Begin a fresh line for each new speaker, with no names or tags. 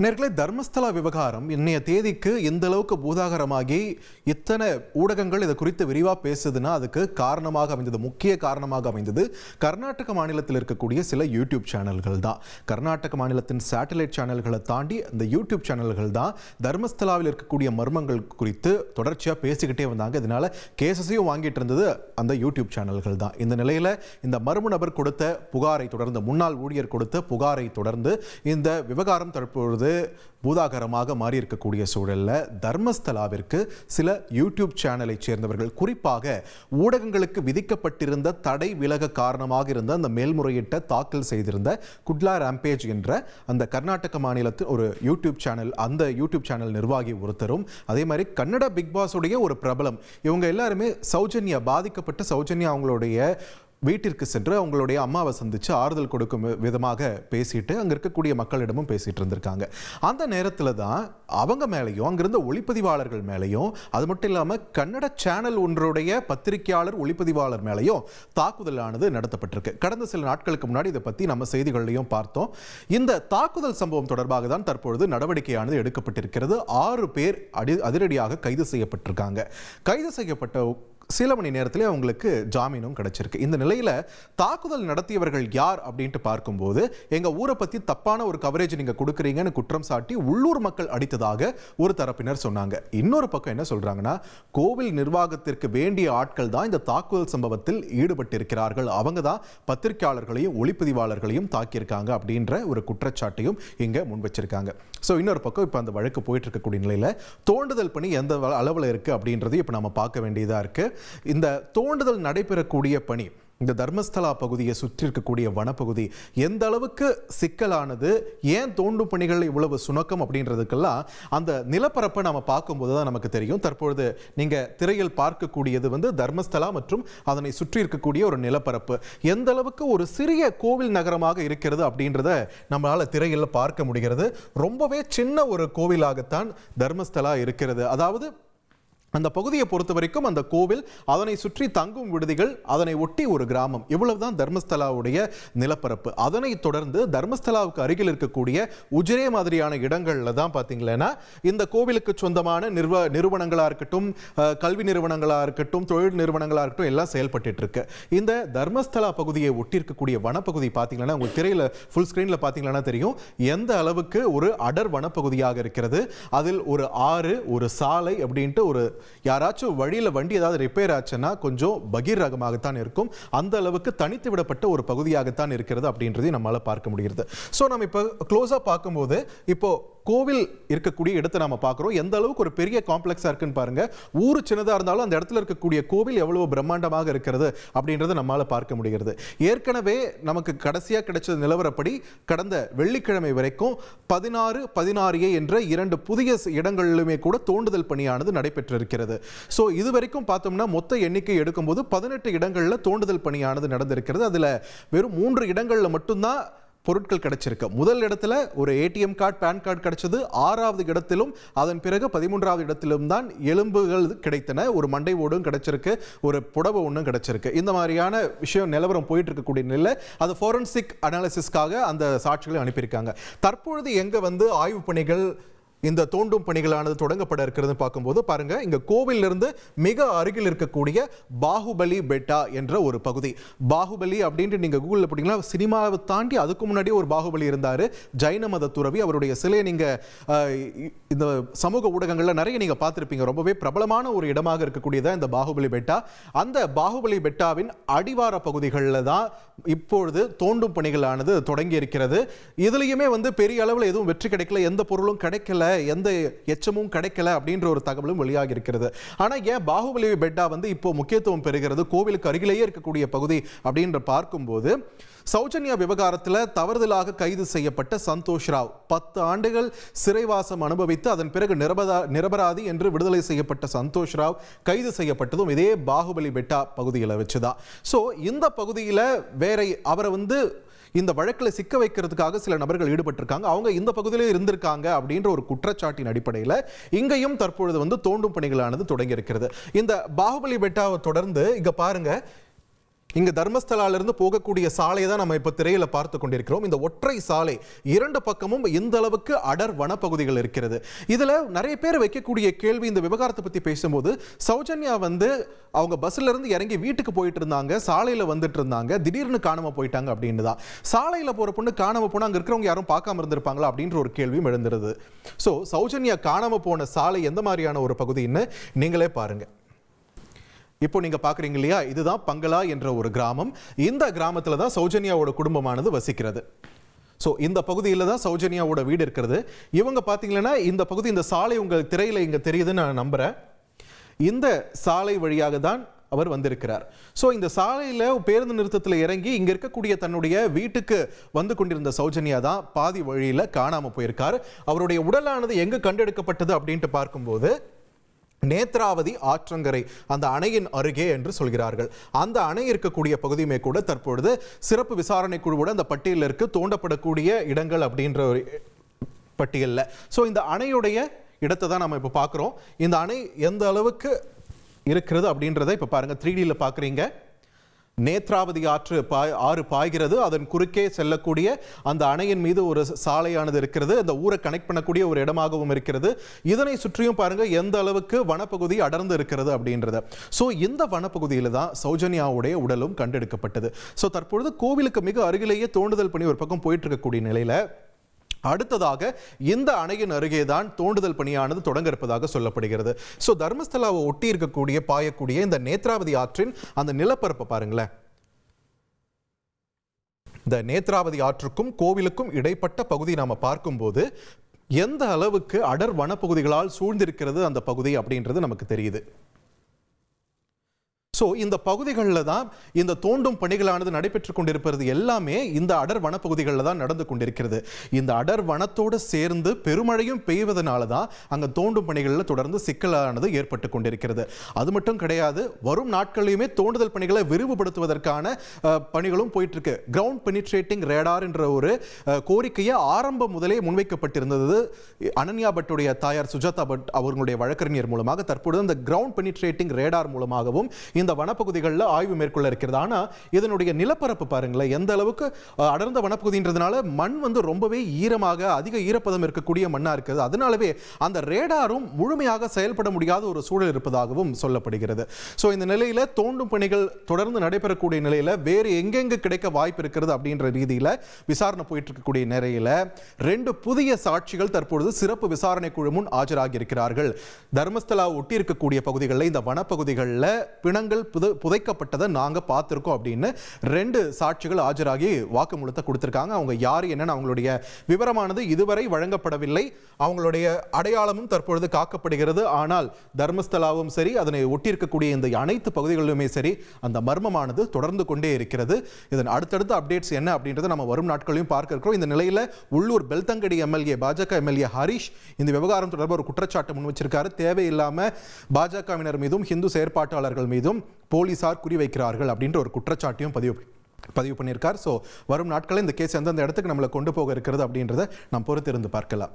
நேர்களே, தர்மஸ்தலா விவகாரம் இன்னைய தேதிக்கு இந்த அளவுக்கு பூதாகரமாகி இத்தனை ஊடகங்கள் இதை குறித்து விரிவாக பேசுதுன்னா அதுக்கு காரணமாக அமைந்தது, முக்கிய காரணமாக அமைந்தது கர்நாடக மாநிலத்தில் இருக்கக்கூடிய சில யூடியூப் சேனல்கள் தான். கர்நாடக மாநிலத்தின் சேட்டலைட் சேனல்களை தாண்டி இந்த யூடியூப் சேனல்கள் தான் தர்மஸ்தலாவில் இருக்கக்கூடிய மர்மங்கள் குறித்து தொடர்ச்சியாக பேசிக்கிட்டே வந்தாங்க. இதனால கேசஸையும் வாங்கிட்டு இருந்தது அந்த யூடியூப் சேனல்கள் தான். இந்த நிலையில் இந்த மர்ம நபர் கொடுத்த புகாரை தொடர்ந்து, முன்னாள் ஊழியர் கொடுத்த புகாரை தொடர்ந்து இந்த விவகாரம் தற்பொழுது பூதாகரமாக மாறி இருக்கக்கூடிய சூழல்ல தர்மஸ்தலாவிற்கு சில யூடியூப் சேனலை சேர்ந்தவர்கள், குறிப்பாக ஊடகங்களுக்கு விதிக்கப்பட்டிருந்த தடை விலக காரணமாக இருந்த அந்த மேல்முறையீட்டை தாக்கல் செய்திருந்த குட்லா ராம்பேஜ் என்ற அந்த கர்நாடக மாநிலத்தில் ஒரு யூடியூப் சேனல், அந்த யூடியூப் சேனல் நிர்வாகி ஒருத்தரும், அதே மாதிரி கன்னட பிக் பாஸ் உடைய ஒரு பிரபலம், இவங்க எல்லாருமே சௌஜன்யா, பாதிக்கப்பட்ட சௌஜன்யா அவங்களுடைய வீட்டிற்கு சென்று அவங்களுடைய அம்மாவை சந்தித்து ஆறுதல் கொடுக்கும் விதமாக பேசிட்டு அங்கே இருக்கக்கூடிய மக்களிடமும் பேசிட்டு இருந்திருக்காங்க. அந்த நேரத்தில் தான் அவங்க மேலேயும் அங்கிருந்த ஒளிப்பதிவாளர்கள் மேலேயும், அது மட்டும் இல்லாமல் கன்னட சேனல் ஒன்றுடைய பத்திரிகையாளர் ஒளிப்பதிவாளர் மேலேயும் தாக்குதலானது நடத்தப்பட்டிருக்கு. கடந்த சில நாட்களுக்கு முன்னாடி இதை பற்றி நம்ம செய்திகளையும் பார்த்தோம். இந்த தாக்குதல் சம்பவம் தொடர்பாக தான் தற்பொழுது நடவடிக்கையானது எடுக்கப்பட்டிருக்கிறது. 6 பேர் அதிரடியாக கைது செய்யப்பட்டிருக்காங்க. கைது செய்யப்பட்ட சில மணி நேரத்திலே அவங்களுக்கு ஜாமீனும் கிடைச்சிருக்கு. இந்த நிலையில் தாக்குதல் நடத்தியவர்கள் யார் அப்படின்ட்டு பார்க்கும்போது, எங்கள் ஊரை பற்றி தப்பான ஒரு கவரேஜ் நீங்கள் கொடுக்குறீங்கன்னு குற்றம் சாட்டி உள்ளூர் மக்கள் அடித்ததாக ஒரு தரப்பினர் சொன்னாங்க. இன்னொரு பக்கம் என்ன சொல்கிறாங்கன்னா, கோவில் நிர்வாகத்திற்கு வேண்டிய ஆட்கள் தான் இந்த தாக்குதல் சம்பவத்தில் ஈடுபட்டிருக்கிறார்கள், அவங்க தான் பத்திரிகையாளர்களையும் ஒளிப்பதிவாளர்களையும் தாக்கியிருக்காங்க அப்படின்ற ஒரு குற்றச்சாட்டையும் இங்கே முன் வச்சிருக்காங்க. ஸோ இன்னொரு பக்கம் இப்போ அந்த வழக்கு போயிட்டு இருக்கக்கூடிய நிலையில் தோண்டுதல் பணி எந்த அளவில் இருக்குது அப்படின்றதையும் இப்போ நம்ம பார்க்க வேண்டியதாக இருக்குது. இந்த தோண்டுதல் நடைபெறக்கூடிய பணி, இந்த தர்மஸ்தலா பகுதியை சுற்றி இருக்கக்கூடிய வனப்பகுதி எந்த அளவுக்கு சிக்கலானது, ஏன் தோண்டும் பணிகள் இவ்வளவு சுணக்கம் அப்படின்றதுக்கெல்லாம் அந்த நிலப்பரப்பை நம்ம பார்க்கும்போது தான் நமக்கு தெரியும். தற்பொழுது நீங்கள் திரையில் பார்க்கக்கூடியது தர்மஸ்தலா மற்றும் அதனை சுற்றி இருக்கக்கூடிய ஒரு நிலப்பரப்பு எந்த அளவுக்கு ஒரு சிறிய கோவில் நகரமாக இருக்கிறது அப்படின்றத நம்மளால் திரையில் பார்க்க முடிகிறது. ரொம்பவே சின்ன ஒரு கோவிலாகத்தான் தர்மஸ்தலா இருக்கிறது. அதாவது அந்த பகுதியை பொறுத்த வரைக்கும் அந்த கோவில், அதனை சுற்றி தங்கும் விடுதிகள், அதனை ஒட்டி ஒரு கிராமம், இவ்வளவுதான் தர்மஸ்தலாவுடைய நிலப்பரப்பு. அதனை தொடர்ந்து தர்மஸ்தலாவுக்கு அருகில் இருக்கக்கூடிய உஜிரே மாதிரியான இடங்கள்ல தான் பார்த்தீங்கன்னா இந்த கோவிலுக்கு சொந்தமான நிறுவனங்களாக இருக்கட்டும், கல்வி நிறுவனங்களாக இருக்கட்டும், தொழில் நிறுவனங்களாக இருக்கட்டும் எல்லாம் செயல்பட்டு இருக்கு. இந்த தர்மஸ்தலா பகுதியை ஒட்டி இருக்கக்கூடிய வனப்பகுதி பார்த்தீங்கன்னா, உங்கள் திரையில் ஃபுல் ஸ்க்ரீனில் பார்த்தீங்கன்னா தெரியும் எந்த அளவுக்கு ஒரு அடர் வனப்பகுதியாக இருக்கிறது. அதில் ஒரு ஆறு, ஒரு சாலை அப்படின்ட்டு ஒரு யாராச்சும் வழியில் வண்டி ஏதாவது ரிப்பேர் ஆச்சுன்னா கொஞ்சம் பகீரகமாகத்தான் இருக்கும். அந்த அளவுக்கு தனித்து விடப்பட்ட ஒரு பகுதியாகத்தான் இருக்கிறது அப்படின்றதையும் நம்மளால் பார்க்க முடிகிறது. ஸோ நம்ம இப்போ க்ளோஸாக பார்க்கும்போது, இப்போ கோவில் இருக்கக்கூடிய இடத்தை நம்ம பார்க்குறோம். எந்த அளவுக்கு ஒரு பெரிய காம்ப்ளெக்ஸாக இருக்குன்னு பாருங்க. ஊர் சின்னதாக இருந்தாலும் அந்த இடத்துல இருக்கக்கூடிய கோவில் எவ்வளவு பிரம்மாண்டமாக இருக்கிறது அப்படின்றத நம்மளால் பார்க்க முடிகிறது. ஏற்கனவே நமக்கு கடைசியாக கிடைச்ச நிலவரப்படி கடந்த வெள்ளிக்கிழமை வரைக்கும் 16 என்ற 2 புதிய இடங்களிலுமே கூட தோண்டுதல் பணியானது நடைபெற்றிருக்கிறது. ஸோ இது வரைக்கும் பார்த்தோம்னா மொத்த எண்ணிக்கை எடுக்கும்போது 18 இடங்களில் தோண்டுதல் பணியானது நடந்திருக்கிறது. அதில் வெறும் 3 இடங்களில் மட்டும்தான் பொருட்கள் கிடைச்சிருக்கு. முதல் இடத்துல ஒரு ஏடிஎம் கார்டு, பேன் கார்டு கிடைச்சது. 6வது இடத்திலும், அதன் பிறகு 13வது இடத்திலும் தான் எலும்புகள் கிடைத்தன. ஒரு மண்டை ஓடும் கிடைச்சிருக்கு, ஒரு புடவை ஒன்றும் கிடைச்சிருக்கு. இந்த மாதிரியான விஷயம் நிலவரம் போயிட்டு இருக்கக்கூடிய நிலையில் அது ஃபாரன்சிக் அனாலிசிஸ்க்காக அந்த சாட்சிகளை அனுப்பியிருக்காங்க. தற்பொழுது எங்கே ஆய்வு பணிகள், இந்த தோண்டும் பணிகளானது தொடங்கப்பட இருக்கிறது பார்க்கும்போது பாருங்க, இங்க கோவிலிருந்து மிக அருகில் இருக்கக்கூடிய பாகுபலி பெட்டா என்ற ஒரு பகுதி. பாகுபலி அப்படின்ட்டு நீங்க கூகுளில் போட்டீங்கன்னா சினிமாவை தாண்டி அதுக்கு முன்னாடி ஒரு பாகுபலி இருந்தாரு, ஜைன மத துறவி. அவருடைய சிலையை நீங்க இந்த சமூக ஊடகங்கள்ல நிறைய நீங்க பார்த்திருப்பீங்க. ரொம்பவே பிரபலமான ஒரு இடமாக இருக்கக்கூடியதான் இந்த பாகுபலி பெட்டா. அந்த பாகுபலி பெட்டாவின் அடிவார பகுதிகளில் தான் இப்பொழுது தோண்டும் பணிகளானது தொடங்கி இருக்கிறது. இதுலயுமே பெரிய அளவில் எதுவும் வெற்றி கிடைக்கல, எந்த பொருளும் கிடைக்கல, எந்த எச்சமும் கிடைக்கல அப்படின்ற ஒரு தகவலும் வெளியாகி இருக்கிறது. ஆனா ஏன் பாகுபலி பெட்டா இப்போ முக்கியத்துவம் பெறுகிறது, கோவிலுக்கு அருகிலேயே இருக்கக்கூடிய பகுதி அப்படின்ற பார்க்கும்போது, சௌஜன்யா விவகாரத்தில் தவறுதலாக கைது செய்யப்பட்ட சந்தோஷ் ராவ் 10 ஆண்டுகள் சிறைவாசம் அனுபவித்து அதன் பிறகு நிரபராதி என்று விடுதலை செய்யப்பட்ட சந்தோஷ் ராவ் கைது செய்யப்பட்டதும் இதே பாகுபலி பெட்டா பகுதியில் வச்சுதான். ஸோ இந்த பகுதியில் வேற அவரை இந்த வழக்கில் சிக்க வைக்கிறதுக்காக சில நபர்கள் ஈடுபட்டிருக்காங்க. அவங்க இந்த பகுதியிலே இருந்திருக்காங்க அப்படின்ற ஒரு குற்றச்சாட்டின் அடிப்படையில் இங்கேயும் தற்பொழுது தோண்டும் பணிகளானது தொடங்கி இருக்கிறது. இந்த பாகுபலி பெட்டாவை தொடர்ந்து இங்க பாருங்க, இங்க தர்மஸ்தலாலிருந்து போகக்கூடிய சாலையை தான் நம்ம இப்ப திரையில பார்த்து கொண்டிருக்கிறோம். இந்த ஒற்றை சாலை இரண்டு பக்கமும் இந்த அளவுக்கு அடர் வனப்பகுதிகள் இருக்கிறது. இதுல நிறைய பேர் வைக்கக்கூடிய கேள்வி, இந்த விவகாரத்தை பத்தி பேசும்போது, சௌஜன்யா அவங்க பஸ்ல இருந்து இறங்கி வீட்டுக்கு போயிட்டு இருந்தாங்க, சாலையில வந்துட்டு இருந்தாங்க, திடீர்னு காணாம போயிட்டாங்க அப்படின்னு தான். சாலையில போற பொண்ணு காணாம போனா அங்க இருக்கிறவங்க யாரும் பார்க்காம இருந்திருப்பாங்களா அப்படின்ற ஒரு கேள்வியும் எழுந்திருது. சோ சௌஜன்யா காணாம போன சாலை எந்த மாதிரியான ஒரு பகுதின்னு நீங்களே பாருங்க. இப்போ நீங்க பாக்குறீங்க இல்லையா, இதுதான் பங்களா என்ற ஒரு கிராமம். இந்த கிராமத்துல தான் சௌஜன்யாவோட குடும்பமானது வசிக்கிறது. ஸோ இந்த பகுதியில் தான் சௌஜன்யாவோட வீடு இருக்கிறது. இவங்க பார்த்தீங்கன்னா இந்த பகுதி, இந்த சாலை உங்கள் திரையில இங்க தெரியுதுன்னு நான் நம்புறேன். இந்த சாலை வழியாக தான் அவர் வந்திருக்கிறார். ஸோ இந்த சாலையில் பேருந்து நிறுத்தத்தில் இறங்கி இங்க இருக்கக்கூடிய தன்னுடைய வீட்டுக்கு வந்து கொண்டிருந்த சௌஜன்யா தான் பாதி வழியில் காணாம போயிருக்கார். அவருடைய உடலானது எங்கு கண்டெடுக்கப்பட்டது அப்படின்ட்டு பார்க்கும்போது நேத்ராவதி ஆற்றங்கரை, அந்த அணையின் அருகே என்று சொல்கிறார்கள். அந்த அணை இருக்கக்கூடிய பகுதியுமே கூட தற்பொழுது சிறப்பு விசாரணை குழுவோட அந்த பட்டியலில் இருக்கு, தோண்டப்படக்கூடிய இடங்கள் அப்படின்ற ஒரு பட்டியலில். ஸோ இந்த அணையுடைய இடத்தை தான் நம்ம இப்போ பார்க்குறோம். இந்த அணை எந்த அளவுக்கு இருக்கிறது அப்படின்றத இப்போ பாருங்க, 3Dயில் பார்க்குறீங்க. நேத்ராவதி ஆறு பாய்கிறது, அதன் குறுக்கே செல்லக்கூடிய அந்த அணையின் மீது ஒரு சாலையானது இருக்கிறது. அந்த ஊரை கனெக்ட் பண்ணக்கூடிய ஒரு இடமாகவும் இருக்கிறது. இதனை சுற்றியும் பாருங்க எந்த அளவுக்கு வனப்பகுதி அடர்ந்து இருக்கிறது அப்படின்றது. ஸோ இந்த வனப்பகுதியில் தான் சௌஜன்யாவுடைய உடலும் கண்டெடுக்கப்பட்டது. ஸோ தற்பொழுது கோவிலுக்கு மிக அருகிலேயே தோண்டுதல் பணி ஒரு பக்கம் போயிட்டு இருக்கக்கூடிய நிலையில அடுத்ததாக இந்த அணையின் அருகே தான் தோண்டுதல் பணியானது தொடங்க இருப்பதாக சொல்லப்படுகிறது. ஸோ தர்மஸ்தலாவை ஒட்டி இருக்கக்கூடிய பாயக்கூடிய இந்த நேத்ராவதி ஆற்றின் அந்த நிலப்பரப்பை பாருங்களேன். இந்த நேத்ராவதி ஆற்றுக்கும் கோவிலுக்கும் இடைப்பட்ட பகுதி நாம பார்க்கும்போது எந்த அளவுக்கு அடர் வனப்பகுதிகளால் சூழ்ந்திருக்கிறது அந்த பகுதி அப்படின்றது நமக்கு தெரியுது. ஸோ இந்த பகுதிகளில் தான் இந்த தோண்டும் பணிகளானது நடைபெற்றுக் கொண்டிருப்பது எல்லாமே இந்த அடர் வனப்பகுதிகளில் தான் நடந்து கொண்டிருக்கிறது. இந்த அடர் வனத்தோடு சேர்ந்து பெருமழையும் பெய்வதனால தான் அங்கே தோண்டும் பணிகளில் தொடர்ந்து சிக்கலானது ஏற்பட்டு கொண்டிருக்கிறது. அது மட்டும் கிடையாது, வரும் நாட்களிலுமே தோண்டுதல் பணிகளை விரிவுபடுத்துவதற்கான பணிகளும் போயிட்டு இருக்கு. கிரவுண்ட் பெனிட்ரேட்டிங் ரேடார் என்ற ஒரு கோரிக்கையை ஆரம்பம் முதலே முன்வைக்கப்பட்டிருந்தது. அனன்யா பட்டுடைய தாயார் சுஜாதா பட் அவர்களுடைய வழக்கறிஞர் மூலமாக தற்பொழுது இந்த கிரவுண்ட் பெனிட்ரேட்டிங் ரேடார் மூலமாகவும் இந்த வனப்பகுதிகளில் ஆய்வு மேற்கொள்ள இருக்கிறது. ஆனா இதனுடைய நிலப்பரப்பு பாருங்களேன், எந்த அளவுக்கு அடர்ந்த வனப்பகுதின்றதுனால மண் ரொம்பவே ஈரமாக, அதிக ஈரப்பதம் இருக்கக்கூடிய மண்ணா இருக்குது. அதனாலவே அந்த ரேடாரும் முழுமையாக செயல்பட முடியாத ஒரு சூழல் இருப்பதாகவும் சொல்லப்படுகிறது. ஸோ இந்த நிலையில தோண்டும் பணிகள் தொடர்ந்து நடைபெறக்கூடிய நிலையில வேறு எங்கெங்கு கிடைக்க வாய்ப்பு இருக்கிறது அப்படின்ற ரீதியில் விசாரணை போயிட்டு இருக்கக்கூடிய நிலையில 2 புதிய சாட்சிகள் தற்பொழுது சிறப்பு விசாரணை குழு முன் ஆஜராகி இருக்கிறார்கள். தர்மஸ்தலா ஒட்டி இருக்கக்கூடிய பகுதிகளில், இந்த வனப்பகுதிகளில் பிணங்கள் புதைக்கப்பட்டதை நாங்க பார்த்திருக்கோம் அப்படின்னு 2 சாட்சிகள் ஆஜராகி வாக்குமூலத்தை கொடுத்திருக்காங்க. அவங்க யாரு என்னன்னு அவங்களுடைய விவரமானது இதுவரை வழங்கப்படவில்லை. அவங்களுடைய அடையாளமும் தற்பொழுது காக்கப்படுகிறது. ஆனால் தர்மஸ்தலாவும் சரி, அதனை ஒட்டியிருக்கக்கூடிய இந்த அனைத்து பகுதிகளிலுமே சரி, அந்த மர்மமானது தொடர்ந்து கொண்டே இருக்கிறது. இதன் அடுத்தடுத்த அப்டேட்ஸ் என்ன அப்படின்றத நம்ம வரும் நாட்களையும் பார்க்க இருக்கிறோம். இந்த நிலையில உள்ளூர் பெல்தங்கடி எம்எல்ஏ, பாஜக எம்எல்ஏ ஹரிஷ் இந்த விவகாரம் தொடர்பாக ஒரு குற்றச்சாட்டு முன் வச்சிருக்காரு. தேவையில்லாம பாஜகவினர் மீதும் ஹிந்து செயற்பாட்டாளர்கள் மீதும் போலீசார் குறிவைக்கிறார்கள் அப்படின்ற ஒரு குற்றச்சாட்டையும் பதிவு பண்ணியிருக்கார். ஸோ வரும் நாட்களில் இந்த கேஸ் எந்தெந்த இடத்துக்கு நம்மளை கொண்டு போக இருக்கிறது அப்படின்றத நாம் பொறுத்திருந்து பார்க்கலாம்.